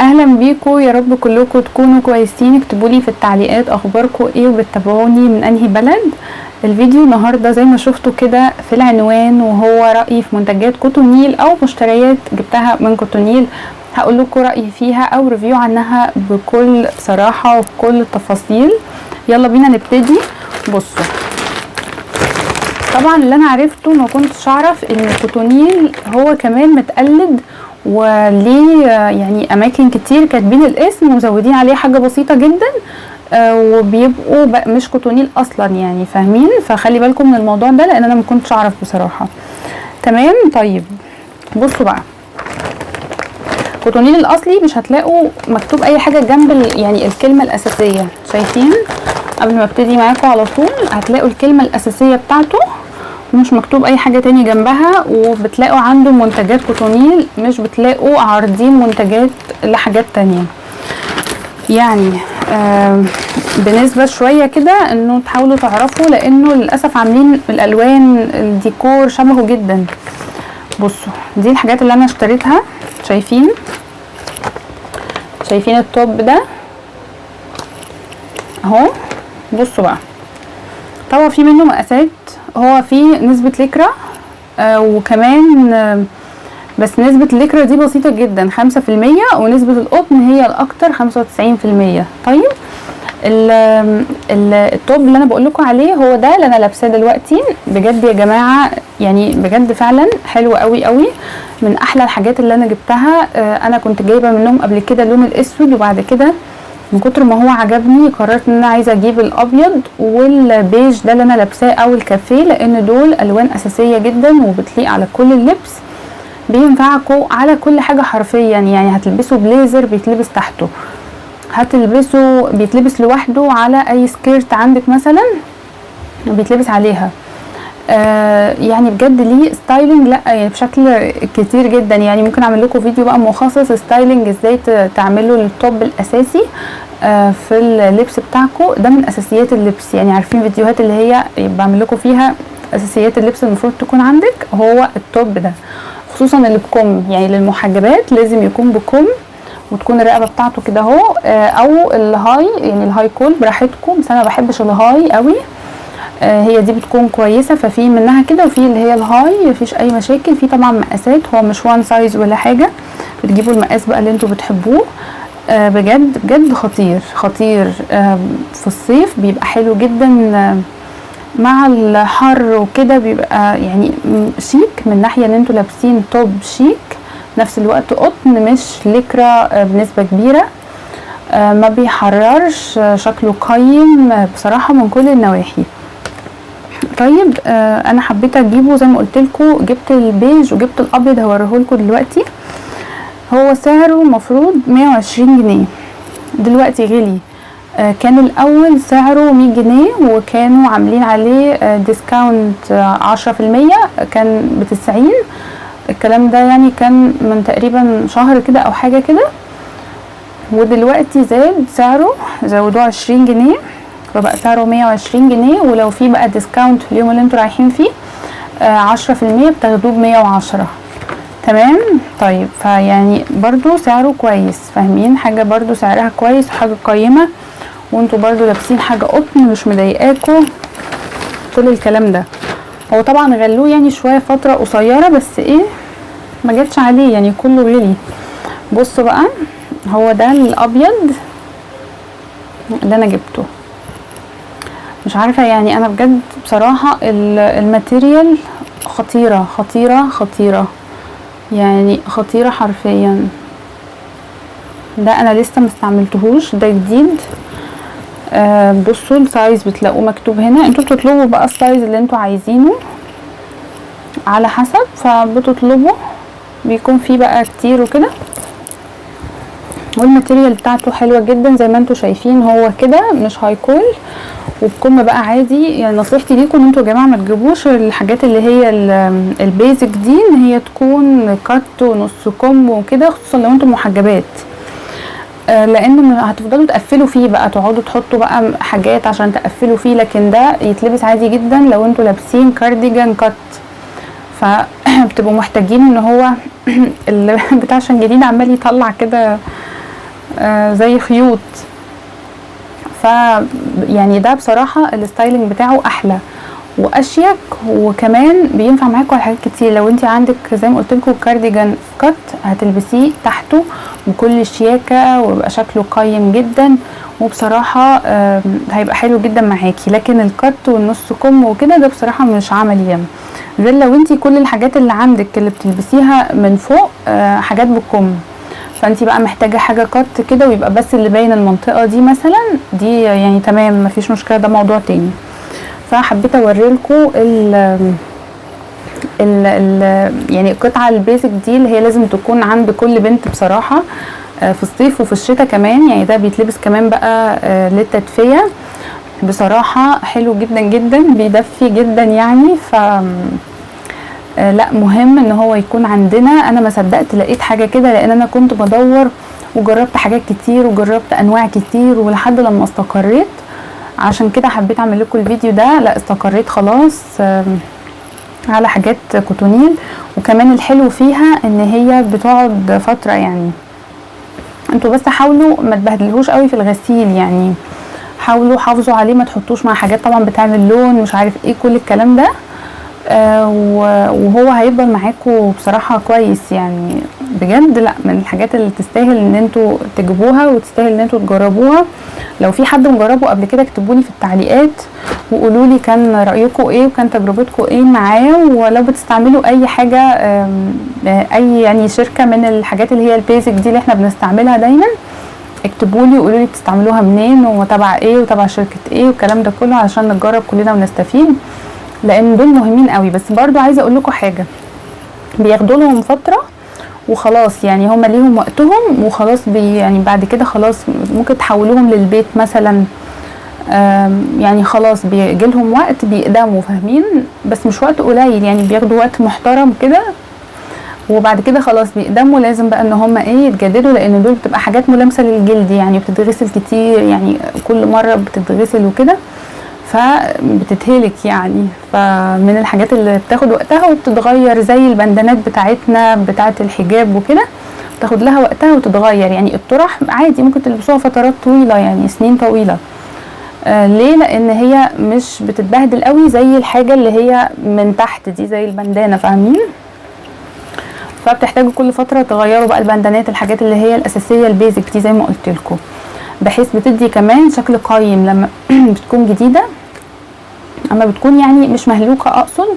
اهلا بيكم، يا رب كلكم تكونوا كويسين. اكتبوا لي في التعليقات اخباركم ايه وبتتابعوني من انهي بلد. الفيديو النهارده زي ما شفتوا كده في العنوان، وهو رأيي في منتجات كوتونيل او مشتريات جبتها من كوتونيل. هقول لكم رأيي فيها او ريفيو عنها بكل صراحة وبكل التفاصيل. يلا بينا نبتدي. بصوا، طبعا اللي انا عرفته ما كنتش اعرف ان كوتونيل هو كمان متقلد، وليه يعني اماكن كتير كاتبين الاسم ومزودين عليه حاجه بسيطه جدا، وبيبقوا مش كوتونيل اصلا، يعني فاهمين؟ فخلي بالكم من الموضوع ده لان انا ما كنتش اعرف بصراحه. تمام. طيب بصوا بقى، كوتونيل الاصلي مش هتلاقوا مكتوب اي حاجه جنب يعني الكلمه الاساسيه. شايفين؟ قبل ما ابتدي معاكم على طول هتلاقوا الكلمه الاساسيه بتاعته ومش مكتوب اي حاجه تاني جنبها، وبتلاقوا عنده منتجات كوتونيل، مش بتلاقوا عارضين منتجات لحاجات تانية. يعني بنسبه شويه كده انه تحاولوا تعرفوا، لانه للاسف عاملين الالوان الديكور شبهه جدا. بصوا، دي الحاجات اللي انا اشتريتها. شايفين التوب ده اهو. بصوا بقى، طبعا في منه مقاسات، هو في نسبة لكرة وكمان بس نسبة اللكرة دي بسيطة جدا 5%، ونسبة القطن هي الاكتر 95%. طيب التوب اللي انا بقولكوا عليه هو ده اللي انا لابساه دلوقتي. بجد يا جماعة، يعني بجد فعلا حلو قوي قوي، من احلى الحاجات اللي انا جبتها. انا كنت جايبة منهم قبل كده اللون الاسود، وبعد كده من كتر ما هو عجبني قررت ان انا عايزه اجيب الابيض والبيج ده اللي انا لابساه او الكافيه، لان دول الوان اساسيه جدا وبتليق على كل اللبس، بينفعكوا على كل حاجه حرفيا. يعني هتلبسوا بليزر بيتلبس تحته، هتلبسوا بيتلبس لوحده على اي سكيرت عندك مثلا بيتلبس عليها. يعني بجد ليه ستايلنج، لا يعني بشكل كتير جدا. يعني ممكن اعمل لكم فيديو بقى مخصص ستايلنج، ازاي تعملوا التوب الاساسي في اللبس بتاعكم. ده من اساسيات اللبس، يعني عارفين فيديوهات اللي هي بعمل لكم فيها اساسيات اللبس المفروض تكون عندك، هو التوب ده. خصوصا اللي بكم، يعني للمحجبات لازم يكون بكم، وتكون الرقبه بتاعته كده اهو، او الهاي، يعني الهاي كول براحتكم، بس انا ما بحبش الهاي قوي. هي دي بتكون كويسه، ففي منها كده وفي اللي هي الهاي مفيش اي مشاكل. في طبعا مقاسات، هو مش وان سايز ولا حاجه، بتجيبوا المقاس بقى اللي انتوا بتحبوه. بجد بجد خطير خطير. في الصيف بيبقى حلو جدا، مع الحر وكده بيبقى يعني شيك، من ناحيه ان انتوا لابسين توب شيك نفس الوقت قطن مش لكرة بنسبه كبيره. ما بيحررش، شكله قيم بصراحه من كل النواحي. طيب انا حبيت اجيبه زي ما قلت لكم، جبت البيج وجبت الابيض هوريه لكم دلوقتي. هو سعره مفروض 120 جنيه، دلوقتي غلي. كان الاول سعره 100 جنيه، وكانوا عاملين عليه ديسكاونت 10%، كان ب90. الكلام ده يعني كان من تقريبا شهر كده او حاجه كده، ودلوقتي زاد سعره، زودوه 20 جنيه فبقى سعره 120 جنيه. ولو في بقى ديسكاونت في اليوم اللي انتوا رايحين فيه 10% بتاخدوه ب110. تمام. طيب فيعني برضو سعره كويس، فاهمين؟ حاجه برضو سعرها كويس وحاجه قيمه، وانتوا برضو لابسين حاجه قطن مش مضايقاكوا كل الكلام ده. هو طبعا غلوه يعني شويه فتره قصيره، بس ايه ما جاتش عليه، يعني كله غلي. بصوا بقى، هو ده الابيض اللي انا جبته. مش عارفه يعني، انا بجد بصراحه الماتيريال خطيره خطيره خطيره، يعني خطيره حرفيا. ده انا لسه مستعملتهوش، ده جديد. بصوا السايز بتلاقوه مكتوب هنا، انتوا بتطلبوا بقى السايز اللي انتوا عايزينه على حسب، فبتطلبوا بيكون فيه بقى كتير وكده. والماتيريال بتاعته حلوه جدا زي ما انتوا شايفين، هو كده مش هاي كول وبكم بقى عادي. يعني نصيحتي ليكم ان انتوا يا جماعه ما تجيبوش الحاجات اللي هي البيزك دي، ان هي تكون كات ونص كم وكده، خصوصا لو انتوا محجبات، لان هتفضلوا تقفلوا فيه بقى، تقعدوا تحطوا بقى حاجات عشان تقفلوا فيه. لكن ده يتلبس عادي جدا لو انتوا لابسين كارديجان كات، فبتبقوا محتاجين ان هو بتاع عشان جديد عمال يطلع كده زي خيوط. ف يعني ده بصراحة الستايلنج بتاعه احلى واشيك، وكمان بينفع معاكم على حاجات كتير. لو انت عندك زي ما قلت لكم كارديجان كات هتلبسيه تحته بكل شياكه ويبقى شكله قيم جدا، وبصراحه هيبقى حلو جدا معاكي. لكن الكات والنص كم وكده ده بصراحه مش عملي يعني، غير لو انت كل الحاجات اللي عندك اللي بتلبسيها من فوق حاجات بالكم، فانت بقى محتاجه حاجه كات كده ويبقى بس اللي باين المنطقه دي مثلا، دي يعني تمام مفيش مشكله، ده موضوع تاني. فحبيت اوريلكم يعني القطعه البيزك دي اللي هي لازم تكون عند كل بنت بصراحه في الصيف وفي الشتاء كمان. يعني ده بيتلبس كمان بقى للتدفئه، بصراحه حلو جدا جدا، بيدفي جدا يعني. ف لا مهم ان هو يكون عندنا. انا ما صدقت لقيت حاجه كده، لان انا كنت بدور وجربت حاجات كتير وجربت انواع كتير ولحد لما استقريت. عشان كده حبيت اعمل لكم الفيديو ده. لا استقريت خلاص على حاجات كوتونيل، وكمان الحلو فيها ان هي بتقعد فتره. يعني انتوا بس حاولوا ما تبهدلوش قوي في الغسيل، يعني حاولوا حافظوا عليه، ما تحطوش مع حاجات طبعا بتعمل لون مش عارف ايه كل الكلام ده. وهو هيفضل معاكم بصراحه كويس يعني بجد. لا من الحاجات اللي تستاهل ان انتوا تجيبوها وتستاهل ان انتوا تجربوها. لو في حد مجربه قبل كده اكتبولي في التعليقات وقولوا لي كان رايكم ايه وكان تجربتكم ايه معاه. ولو بتستعملوا اي حاجه اي يعني شركه من الحاجات اللي هي البيزك دي اللي احنا بنستعملها دايما، اكتبولي وقولوا لي بتستعملوها منين وتبع ايه وتبع شركه ايه والكلام ده كله، عشان نجرب كلنا ونستفيد، لان دول مهمين قوي. بس برضو عايزه اقول لكم حاجه، بياخدوا لهم فتره وخلاص، يعني هما ليهم وقتهم وخلاص. يعني بعد كده خلاص ممكن تحولوهم للبيت مثلا، يعني خلاص بيجي لهم وقت بيقدموا، فاهمين؟ بس مش وقت قليل، يعني بياخدوا وقت محترم كده وبعد كده خلاص بيقدموا. لازم بقى ان هما ايه يتجددوا، لان دول بتبقى حاجات ملامسه للجلد، يعني بتتغسل كتير، يعني كل مره بتتغسل وكده فبتتهلك يعني. فمن الحاجات اللي بتاخد وقتها وبتتغير، زي البندانات بتاعتنا بتاعه الحجاب وكده بتاخد لها وقتها وتتغير. يعني الطرح عادي ممكن تلبسوها فترات طويله، يعني سنين طويله. ليه؟ لان هي مش بتتبهدل قوي زي الحاجه اللي هي من تحت دي زي البندانه، فاهمين؟ فبتحتاجوا كل فتره تغيروا بقى البندانات، الحاجات اللي هي الاساسيه البيزك دي زي ما قلت لكم، بحيث بتدي كمان شكل قايم لما بتكون جديده. اما بتكون يعني مش مهلوكه اقصد،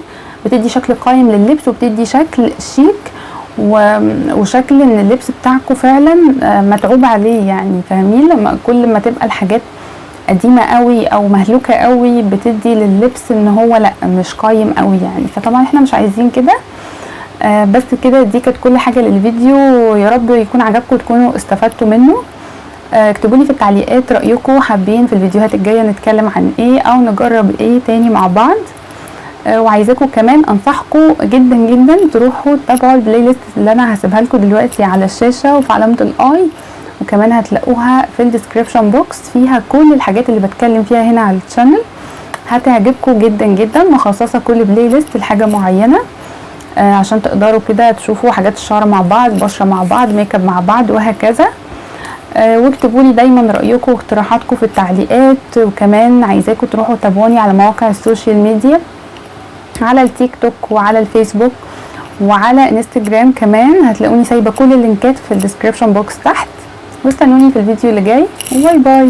بتدي شكل قايم لللبس وبتدي شكل شيك وشكل ان اللبس بتاعكم فعلا متعوب عليه، يعني فاهمين؟ لما كل ما تبقى الحاجات قديمه قوي او مهلوكه قوي بتدي لللبس ان هو لا مش قايم قوي يعني. فطبعا احنا مش عايزين كده. بس كده دي كانت كل حاجه للفيديو، يا رب يكون عجبكم وتكونوا استفدتوا منه. اكتبوا لي في التعليقات رايكم، حابين في الفيديوهات الجايه نتكلم عن ايه او نجرب ايه تاني مع بعض. وعايزاكم كمان انصحكم جدا جدا تروحوا تتابعوا البلاي ليست اللي انا هسيبها لكم دلوقتي على الشاشه وفي علامه الاي، وكمان هتلاقوها في الديسكريبشن بوكس، فيها كل الحاجات اللي بتكلم فيها هنا على الشانل. هتعجبكم جدا جدا، مخصصه كل بلاي ليست لحاجه معينه عشان تقدروا كده تشوفوا حاجات الشعر مع بعض، بشره مع بعض، ميك اب مع بعض، وهكذا. واكتبوا لي دايما رايكم واقتراحاتكم في التعليقات. وكمان عايزاكم تروحوا تابعوني على مواقع السوشيال ميديا، على التيك توك وعلى الفيسبوك وعلى انستجرام كمان، هتلاقوني سايبه كل اللينكات في الديسكريبشن بوكس تحت. واستنوني في الفيديو اللي جاي، باي باي.